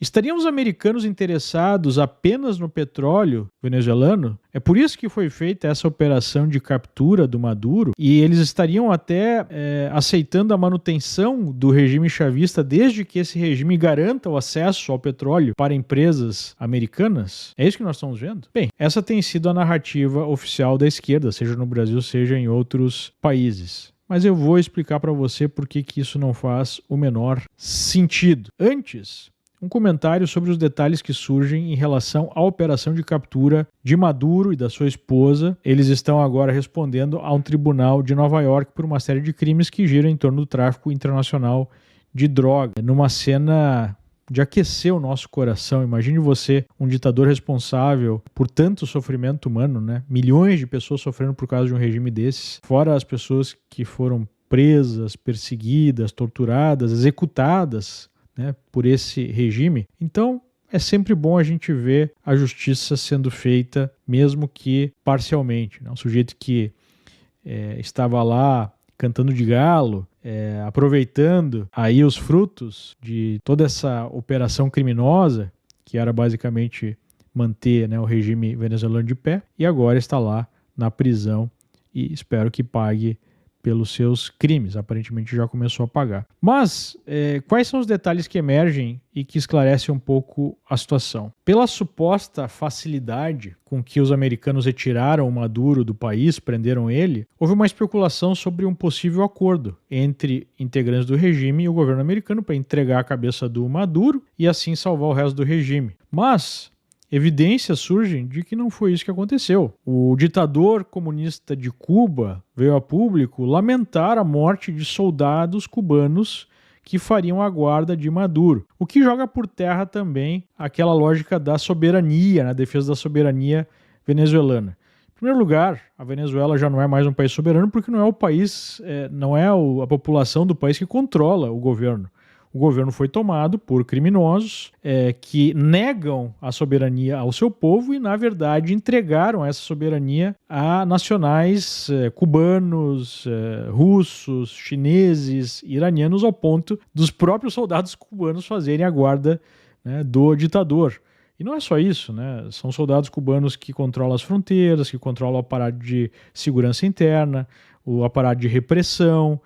Estariam os americanos interessados apenas no petróleo venezuelano? É por isso que foi feita essa operação de captura do Maduro, e eles estariam até aceitando a manutenção do regime chavista desde que esse regime garanta o acesso ao petróleo para empresas americanas? É isso que nós estamos vendo? Bem, essa tem sido a narrativa oficial da esquerda, seja no Brasil, seja em outros países. Mas eu vou explicar para você por que isso não faz o menor sentido. Antes, um comentário sobre os detalhes que surgem em relação à operação de captura de Maduro e da sua esposa. Eles estão agora respondendo a um tribunal de Nova York por uma série de crimes que giram em torno do tráfico internacional de droga. Numa cena de aquecer o nosso coração. Imagine você, um ditador responsável por tanto sofrimento humano, né? Milhões de pessoas sofrendo por causa de um regime desses, fora as pessoas que foram presas, perseguidas, torturadas, executadas, né, por esse regime. Então, é sempre bom a gente ver a justiça sendo feita, mesmo que parcialmente. Um sujeito que estava lá cantando de galo, aproveitando aí os frutos de toda essa operação criminosa, que era basicamente manter, né, o regime venezuelano de pé, e agora está lá na prisão e espero que pague pelos seus crimes. Aparentemente já começou a pagar. Mas quais são os detalhes que emergem e que esclarecem um pouco a situação? Pela suposta facilidade com que os americanos retiraram o Maduro do país, prenderam ele, houve uma especulação sobre um possível acordo entre integrantes do regime e o governo americano para entregar a cabeça do Maduro e assim salvar o resto do regime. Mas evidências surgem de que não foi isso que aconteceu. O ditador comunista de Cuba veio a público lamentar a morte de soldados cubanos que fariam a guarda de Maduro, o que joga por terra também aquela lógica da soberania, na defesa da soberania venezuelana. Em primeiro lugar, a Venezuela já não é mais um país soberano porque não é o país, não é a população do país que controla o governo. O governo foi tomado por criminosos que negam a soberania ao seu povo e, na verdade, entregaram essa soberania a nacionais cubanos, russos, chineses, iranianos, ao ponto dos próprios soldados cubanos fazerem a guarda, né, do ditador. E não é só isso, né? São soldados cubanos que controlam as fronteiras, que controlam o aparato de segurança interna, o aparato de repressão.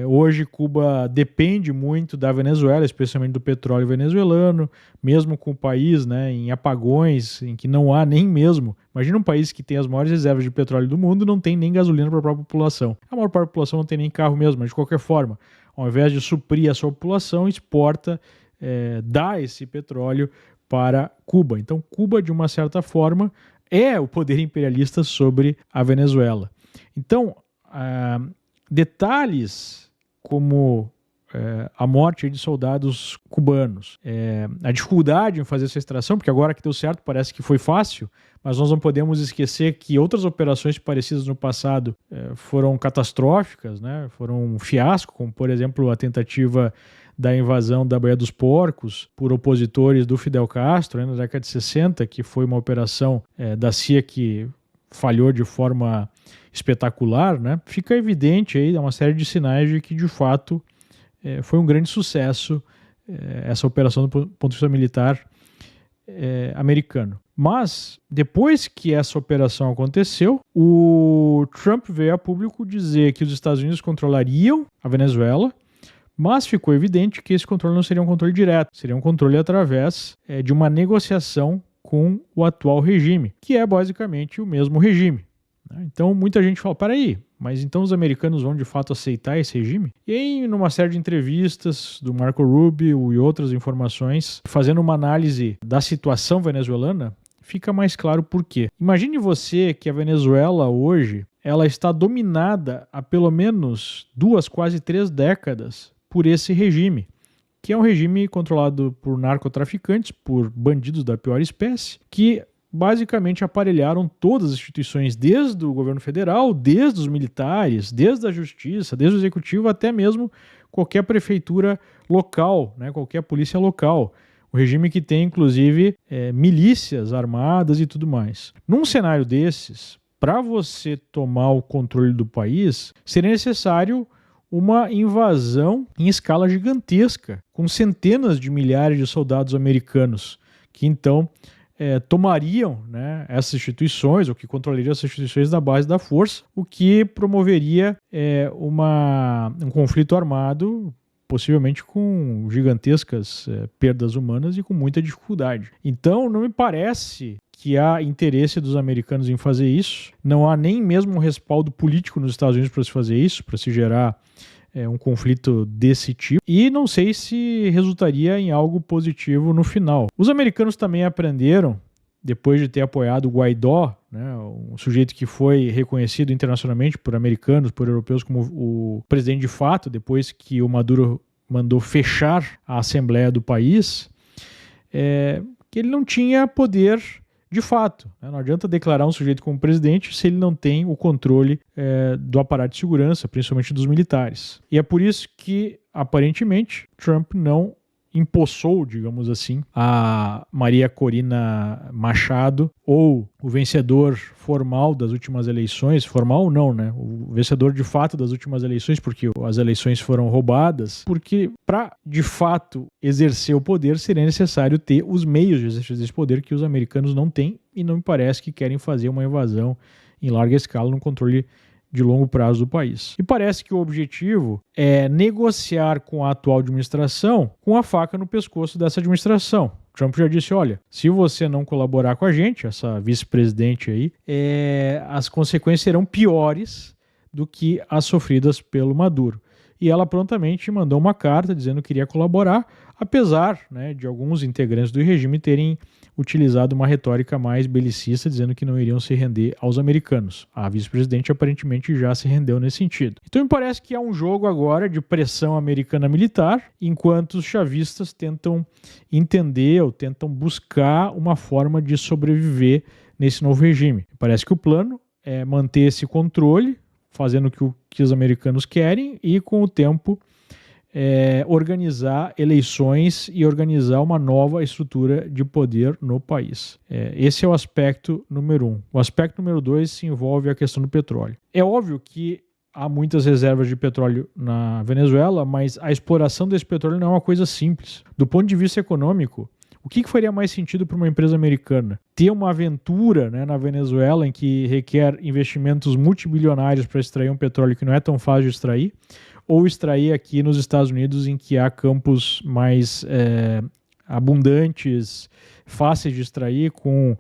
Hoje Cuba depende muito da Venezuela, especialmente do petróleo venezuelano, mesmo com o país, né, em apagões, em que não há nem mesmo. Imagina um país que tem as maiores reservas de petróleo do mundo e não tem nem gasolina para a própria população. A maior parte da população não tem nem carro mesmo, mas de qualquer forma, ao invés de suprir a sua população, exporta, dá esse petróleo para Cuba. Então Cuba, de uma certa forma, é o poder imperialista sobre a Venezuela. Então, detalhes como a morte de soldados cubanos, a dificuldade em fazer essa extração, porque agora que deu certo parece que foi fácil, mas nós não podemos esquecer que outras operações parecidas no passado foram catastróficas, né? Foram um fiasco, como por exemplo a tentativa da invasão da Baía dos Porcos por opositores do Fidel Castro, na década de 60, que foi uma operação da CIA que falhou de forma espetacular, né? Fica evidente aí, uma série de sinais de que de fato foi um grande sucesso essa operação do ponto de vista militar americano. Mas depois que essa operação aconteceu, o Trump veio a público dizer que os Estados Unidos controlariam a Venezuela, mas ficou evidente que esse controle não seria um controle direto, seria um controle através de uma negociação com o atual regime, que é basicamente o mesmo regime. Então muita gente fala, peraí, mas então os americanos vão de fato aceitar esse regime? E aí, numa série de entrevistas do Marco Rubio e outras informações, fazendo uma análise da situação venezuelana, fica mais claro por quê. Imagine você que a Venezuela hoje, ela está dominada há pelo menos 2, quase 3 décadas por esse regime, que é um regime controlado por narcotraficantes, por bandidos da pior espécie, que basicamente aparelharam todas as instituições, desde o governo federal, desde os militares, desde a justiça, desde o executivo, até mesmo qualquer prefeitura local, né, qualquer polícia local. O regime que tem, inclusive, milícias armadas e tudo mais. Num cenário desses, para você tomar o controle do país, seria necessário uma invasão em escala gigantesca, com centenas de milhares de soldados americanos, que então tomariam, né, essas instituições, ou que controlariam essas instituições da base da força, o que promoveria um conflito armado, possivelmente com gigantescas perdas humanas e com muita dificuldade. Então, não me parece que há interesse dos americanos em fazer isso. Não há nem mesmo um respaldo político nos Estados Unidos para se fazer isso, para se gerar um conflito desse tipo. E não sei se resultaria em algo positivo no final. Os americanos também aprenderam, depois de ter apoiado o Guaidó, né, um sujeito que foi reconhecido internacionalmente por americanos, por europeus, como o presidente de fato, depois que o Maduro mandou fechar a Assembleia do país, que ele não tinha poder de fato. Não adianta declarar um sujeito como presidente se ele não tem o controle do aparato de segurança, principalmente dos militares. E é por isso que, aparentemente, Trump não empossou, digamos assim, a Maria Corina Machado, ou o vencedor formal das últimas eleições, formal não, né? O vencedor de fato das últimas eleições, porque as eleições foram roubadas, porque para de fato exercer o poder seria necessário ter os meios de exercer esse poder que os americanos não têm, e não me parece que querem fazer uma invasão em larga escala no controle de longo prazo do país. E parece que o objetivo é negociar com a atual administração com a faca no pescoço dessa administração. Trump já disse, olha, se você não colaborar com a gente, essa vice-presidente aí, as consequências serão piores do que as sofridas pelo Maduro. E ela prontamente mandou uma carta dizendo que queria colaborar, apesar, né, de alguns integrantes do regime terem utilizado uma retórica mais belicista, dizendo que não iriam se render aos americanos. A vice-presidente aparentemente já se rendeu nesse sentido. Então me parece que há um jogo agora de pressão americana militar, enquanto os chavistas tentam entender ou tentam buscar uma forma de sobreviver nesse novo regime. Parece que o plano é manter esse controle, fazendo o que os americanos querem, e com o tempo organizar eleições e organizar uma nova estrutura de poder no país. Esse é o aspecto número 1. O aspecto número 2 se envolve a questão do petróleo. É óbvio que há muitas reservas de petróleo na Venezuela, mas a exploração desse petróleo não é uma coisa simples. Do ponto de vista econômico, o que faria mais sentido para uma empresa americana? Ter uma aventura, né, na Venezuela, em que requer investimentos multibilionários para extrair um petróleo que não é tão fácil de extrair, ou extrair aqui nos Estados Unidos, em que há campos mais abundantes, fáceis de extrair, com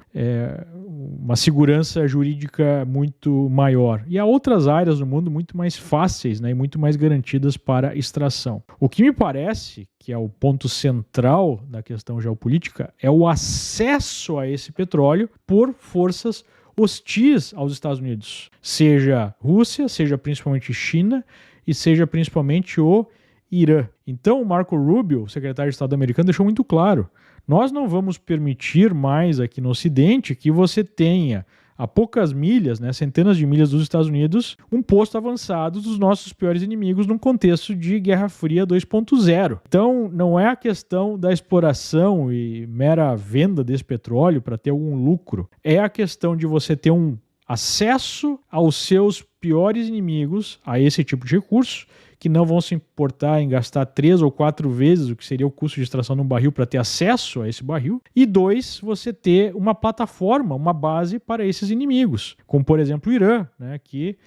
uma segurança jurídica muito maior. E há outras áreas no mundo muito mais fáceis, né, e muito mais garantidas para extração. O que me parece que é o ponto central da questão geopolítica é o acesso a esse petróleo por forças hostis aos Estados Unidos, seja Rússia, seja principalmente China, e seja principalmente o Irã. Então, o Marco Rubio, o secretário de Estado americano, deixou muito claro: nós não vamos permitir mais aqui no Ocidente que você tenha, a poucas milhas, né, centenas de milhas dos Estados Unidos, um posto avançado dos nossos piores inimigos num contexto de Guerra Fria 2.0. Então, não é a questão da exploração e mera venda desse petróleo para ter algum lucro, é a questão de você ter um acesso aos seus piores inimigos a esse tipo de recurso, que não vão se importar em gastar 3 ou 4 vezes o que seria o custo de extração de um barril para ter acesso a esse barril. E 2, você ter uma plataforma, uma base para esses inimigos, como por exemplo o Irã, né, que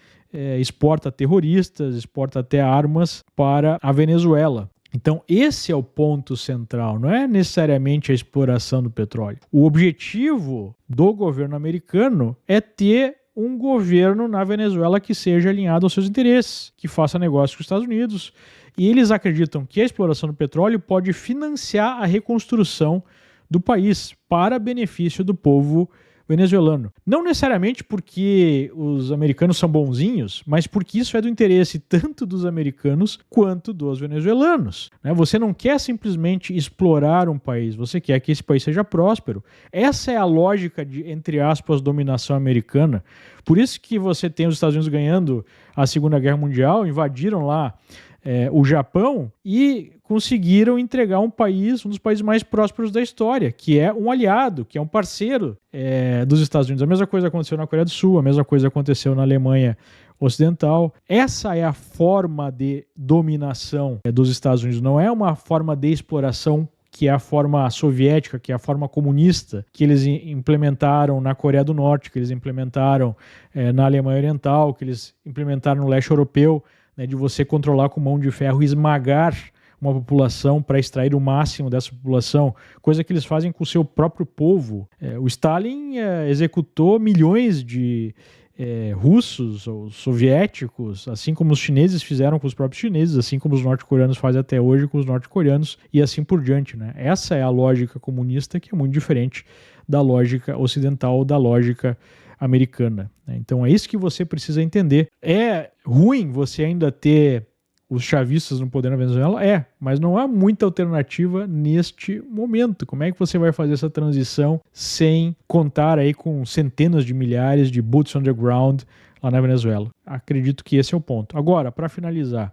exporta terroristas, exporta até armas para a Venezuela. Então esse é o ponto central, não é necessariamente a exploração do petróleo. O objetivo do governo americano é ter um governo na Venezuela que seja alinhado aos seus interesses, que faça negócio com os Estados Unidos. E eles acreditam que a exploração do petróleo pode financiar a reconstrução do país para benefício do povo venezuelano. Não necessariamente porque os americanos são bonzinhos, mas porque isso é do interesse tanto dos americanos quanto dos venezuelanos. Você não quer simplesmente explorar um país, você quer que esse país seja próspero. Essa é a lógica de, entre aspas, dominação americana. Por isso que você tem os Estados Unidos ganhando a Segunda Guerra Mundial, invadiram lá o Japão e conseguiram entregar um dos países mais prósperos da história, que é um aliado, que é um parceiro dos Estados Unidos. A mesma coisa aconteceu na Coreia do Sul, a mesma coisa aconteceu na Alemanha ocidental. Essa é a forma de dominação dos Estados Unidos, não é uma forma de exploração que é a forma soviética, que é a forma comunista que eles implementaram na Coreia do Norte, que eles implementaram na Alemanha Oriental, que eles implementaram no leste europeu, né, de você controlar com mão de ferro e esmagar uma população para extrair o máximo dessa população, coisa que eles fazem com o seu próprio povo. O Stalin executou milhões de russos ou soviéticos, assim como os chineses fizeram com os próprios chineses, assim como os norte-coreanos fazem até hoje com os norte-coreanos e assim por diante, né? Essa é a lógica comunista, que é muito diferente da lógica ocidental, da lógica americana, né? Então é isso que você precisa entender. É ruim você ainda ter os chavistas no poder na Venezuela? Mas não há muita alternativa neste momento. Como é que você vai fazer essa transição sem contar aí com centenas de milhares de boots on the ground lá na Venezuela? Acredito que esse é o ponto. Agora, para finalizar,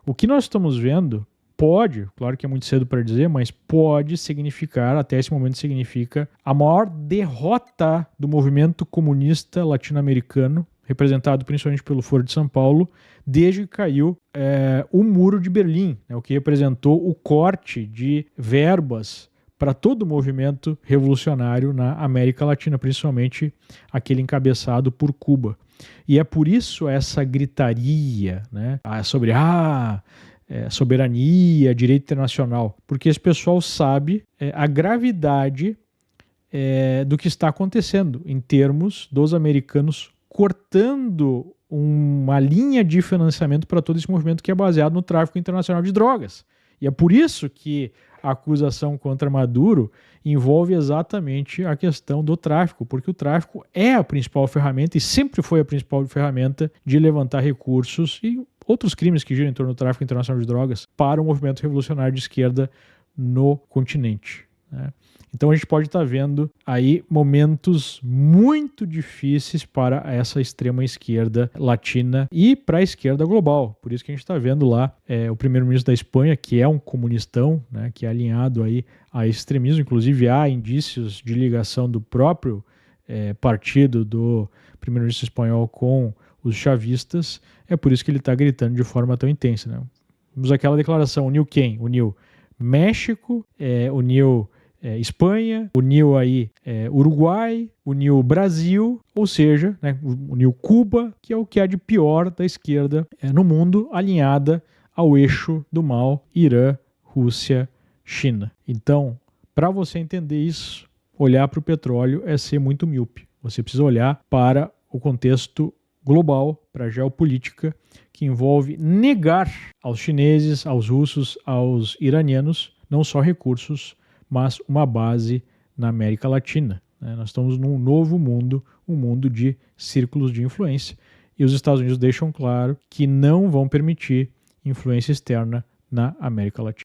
o que nós estamos vendo pode, claro que é muito cedo para dizer, mas pode significar, até esse momento significa, a maior derrota do movimento comunista latino-americano, representado principalmente pelo Foro de São Paulo, desde que caiu o Muro de Berlim, né, o que representou o corte de verbas para todo o movimento revolucionário na América Latina, principalmente aquele encabeçado por Cuba. E é por isso essa gritaria, né, sobre soberania, direito internacional, porque esse pessoal sabe a gravidade do que está acontecendo em termos dos americanos cortando uma linha de financiamento para todo esse movimento que é baseado no tráfico internacional de drogas. E é por isso que a acusação contra Maduro envolve exatamente a questão do tráfico, porque o tráfico é a principal ferramenta e sempre foi a principal ferramenta de levantar recursos e outros crimes que giram em torno do tráfico internacional de drogas para o movimento revolucionário de esquerda no continente, né? Então a gente pode estar vendo aí momentos muito difíceis para essa extrema esquerda latina e para a esquerda global. Por isso que a gente está vendo lá o primeiro-ministro da Espanha, que é um comunistão, né, que é alinhado aí a extremismo. Inclusive há indícios de ligação do próprio partido do primeiro-ministro espanhol com os chavistas. É por isso que ele está gritando de forma tão intensa, né? Vimos aquela declaração, uniu quem? Uniu México, uniu Espanha, uniu aí Uruguai, uniu Brasil, ou seja, né, uniu Cuba, que é o que há de pior da esquerda no mundo, alinhada ao eixo do mal, Irã, Rússia, China. Então, para você entender isso, olhar para o petróleo é ser muito míope. Você precisa olhar para o contexto global, para a geopolítica, que envolve negar aos chineses, aos russos, aos iranianos, não só recursos, mas uma base na América Latina, né? Nós estamos num novo mundo, um mundo de círculos de influência, e os Estados Unidos deixam claro que não vão permitir influência externa na América Latina.